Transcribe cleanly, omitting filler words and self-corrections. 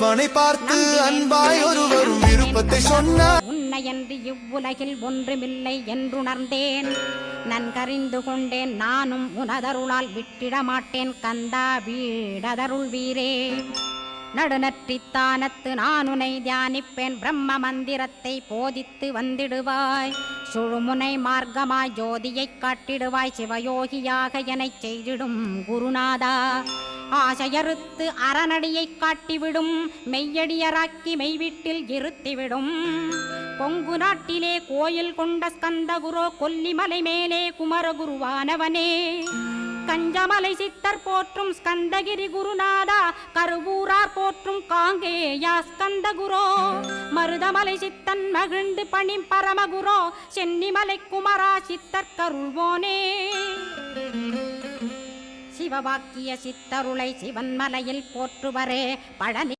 சிவனை பார்த்து அன்பாய் ஒருவரும் விருப்பத்தை சொன்னார். உன்னையன்று இவ்வுலகில் ஒன்றுமில்லை என்றுணர்ந்தேன். நன்கறிந்து கொண்டேன் நானும் உனதருளால் விட்டிட மாட்டேன் கந்தா வீடதருள் வீரே. நடுநற்றித்தானத்து நான் உனை தியானிப்பேன். பிரம்ம மந்திரத்தை போதித்து வந்திடுவாய். சுழுமுனை மார்க்கமாய் ஜோதியைக் காட்டிடுவாய். சிவயோகியாக எனச் செய்திடும் குருநாதா. ஆசையறுத்து அறநடியைக் காட்டிவிடும். மெய்யடியராக்கி மெய்வீட்டில் இருத்திவிடும். கொங்கு நாட்டிலே கோயில் கொண்ட ஸ்கந்தகுரோ கொல்லிமலை மேலே குமரகுருவானவனே. கஞ்சமலை சித்தர் போற்றும் ஸ்கந்தகிரி குருநாதா. கருவூரார் போற்றும் காங்கேயா ஸ்கந்தகுரோ. மருதமலை சித்தன் மகிழ்ந்து பணி பரமகுரோ. சென்னிமலை குமரா சித்தர் கருள்வோனே. சிவவாக்கிய சித்தருளை சிவன்மலையில் போற்றுவரே. பழனி